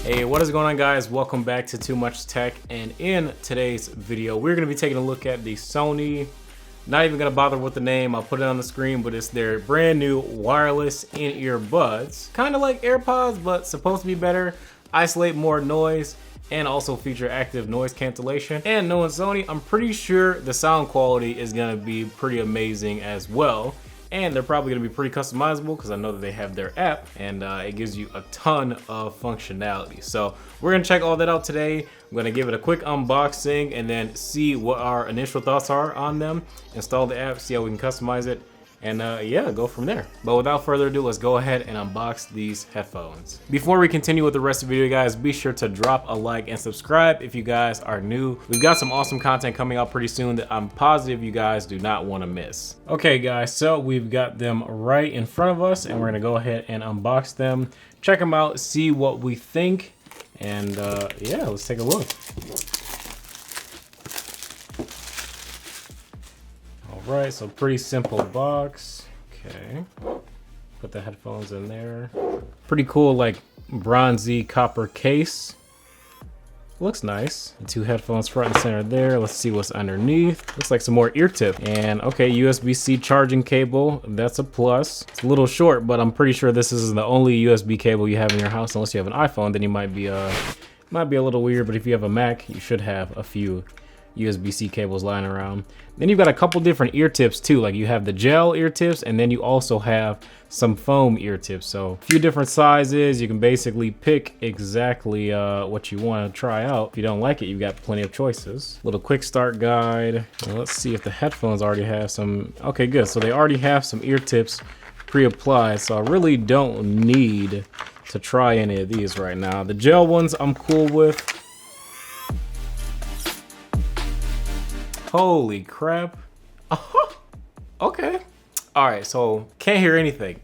Hey, what is going on, guys? Welcome back to Too Much Tech, and in today's video we're going to be taking a look at the Sony, not even going to bother with the name, I'll put it on the screen, but it's their brand new wireless in-ear buds, kind of like AirPods but supposed to be better, isolate more noise, and also feature active noise cancellation. And knowing Sony, I'm pretty sure the sound quality is going to be pretty amazing as well. And they're probably going to be pretty customizable because I know that they have their app, and it gives you a ton of functionality. So we're going to check all that out today. I'm going to give it a quick unboxing and then see what our initial thoughts are on them, install the app, see how we can customize it, and yeah, go from there. But without further ado, let's go ahead and unbox these headphones. Before we continue with the rest of the video, guys, be sure to drop a like and subscribe if you guys are new. We've got some awesome content coming out pretty soon that I'm positive you guys do not want to miss. Okay, guys, so we've got them right in front of us, and we're gonna go ahead and unbox them, check them out, see what we think, and yeah, let's take a look. Right, so pretty simple box. Okay, put the headphones in there. Pretty cool, like bronzy copper case. Looks nice. The two headphones front and center there. Let's see what's underneath. Looks like some more ear tip. And okay, USB-C charging cable. That's a plus. It's a little short, but I'm pretty sure this is the only USB cable you have in your house. Unless you have an iPhone, then you might be a little weird. But if you have a Mac, you should have a few USB-C cables lying around. Then you've got a couple different ear tips too, like you have the gel ear tips, and then you also have some foam ear tips. So a few different sizes. You can basically pick exactly what you want to try out. If you don't like it, you've got plenty of choices. Little quick start guide. And let's see if the headphones already have some. Okay, good. So they already have some ear tips pre-applied, so I really don't need to try any of these right now. The gel ones I'm cool with. Holy crap. Okay. All right, so can't hear anything.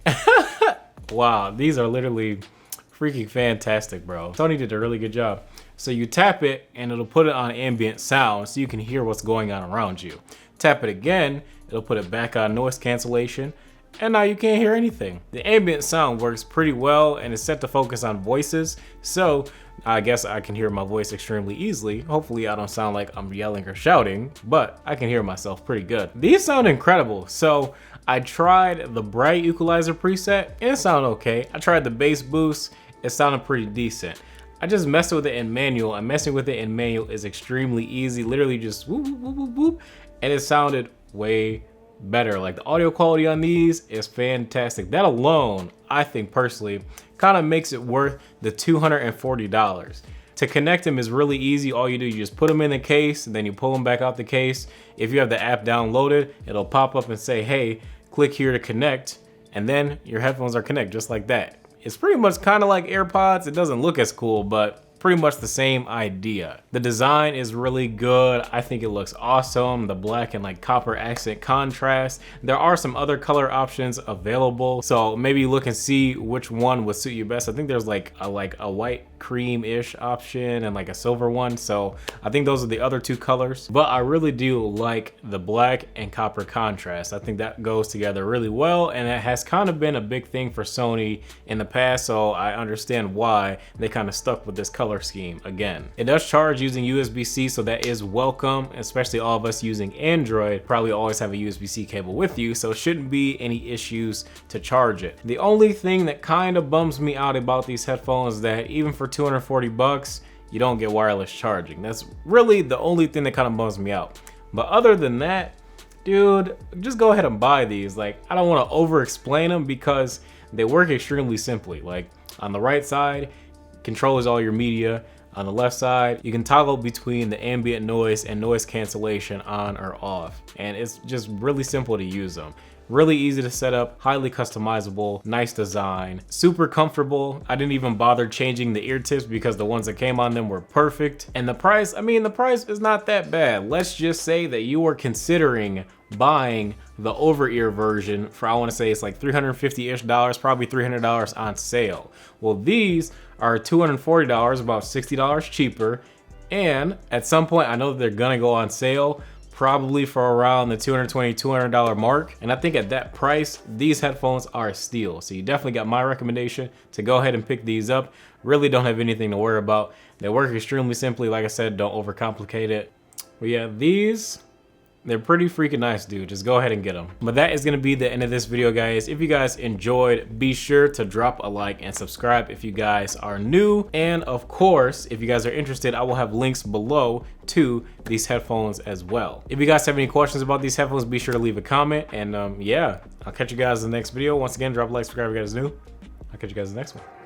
Wow, these are literally freaking fantastic, bro. Sony did a really good job. So you tap it and it'll put it on ambient sound so you can hear what's going on around you. Tap it again, it'll put it back on noise cancellation, and now you can't hear anything. The ambient sound works pretty well and is set to focus on voices, so I guess I can hear my voice extremely easily. Hopefully I don't sound like I'm yelling or shouting, but I can hear myself pretty good. These sound incredible. So I tried the bright equalizer preset and it sounded okay. I tried the bass boost, it sounded pretty decent. I just messed with it in manual, and messing with it in manual is extremely easy. Literally just whoop, whoop, whoop, whoop, and it sounded way better. Like the audio quality on these is fantastic. That alone, I think personally, kind of makes it worth the $240. To connect them is really easy. All you do, you just put them in the case and then you pull them back out the case. If you have the app downloaded, it'll pop up and say, hey, click here to connect, and then your headphones are connected just like that. It's pretty much kind of like AirPods. It doesn't look as cool, but pretty much the same idea. The design is really good. I think it looks awesome. The black and like copper accent contrast. There are some other color options available, so maybe look and see which one would suit you best. I think there's like a white cream-ish option and like a silver one, so I think those are the other two colors. But I really do like the black and copper contrast. I think that goes together really well, and it has kind of been a big thing for Sony in the past, so I understand why they kind of stuck with this color scheme again. It does charge using USB-C, so that is welcome, especially all of us using Android probably always have a USB-C cable with you, so it shouldn't be any issues to charge it. The only thing that kind of bums me out about these headphones is that even for $240, you don't get wireless charging. That's really the only thing that kind of bums me out. But other than that, dude, just go ahead and buy these. Like, I don't want to over explain them because they work extremely simply. Like on the right side, controls all your media. On the left side, you can toggle between the ambient noise and noise cancellation on or off. And it's just really simple to use them. Really easy to set up, highly customizable, nice design, super comfortable. I didn't even bother changing the ear tips because the ones that came on them were perfect. And the price, I mean, the price is not that bad. Let's just say that you are considering buying the over-ear version for, I want to say it's like $350-ish, probably $300 on sale. Well, these are $240, about $60 cheaper. And at some point, I know that they're gonna go on sale, probably for around the $220, $200 mark. And I think at that price, these headphones are a steal. So you definitely got my recommendation to go ahead and pick these up. Really don't have anything to worry about. They work extremely simply. Like I said, don't overcomplicate it. But yeah, they're pretty freaking nice, dude. Just go ahead and get them. But that is gonna be the end of this video, guys. If you guys enjoyed, be sure to drop a like and subscribe if you guys are new. And of course, if you guys are interested, I will have links below to these headphones as well. If you guys have any questions about these headphones, be sure to leave a comment. And yeah, I'll catch you guys in the next video. Once again, drop a like, subscribe if you guys are new. I'll catch you guys in the next one.